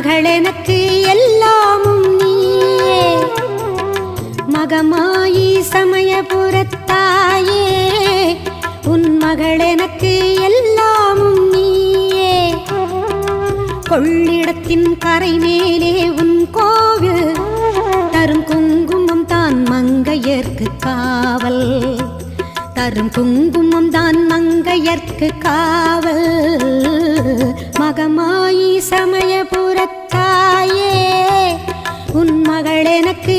மகள் எனக்கு எல்லாமும் நீயே மகமாயி சமயபுரத்தாயே உன் மகள் எனக்கு எல்லாமும் நீயே கொள்ளிடத்தின் கரை மேலே உன் கோவில் தரும் குங்குமம் தான் மங்கையர்க்கு காவல் தரும் குங்குமம் தான் மங்கையர்க்கு காவல் மகமாயி சமயபுரத்தாயே உன் மகள் எனக்கு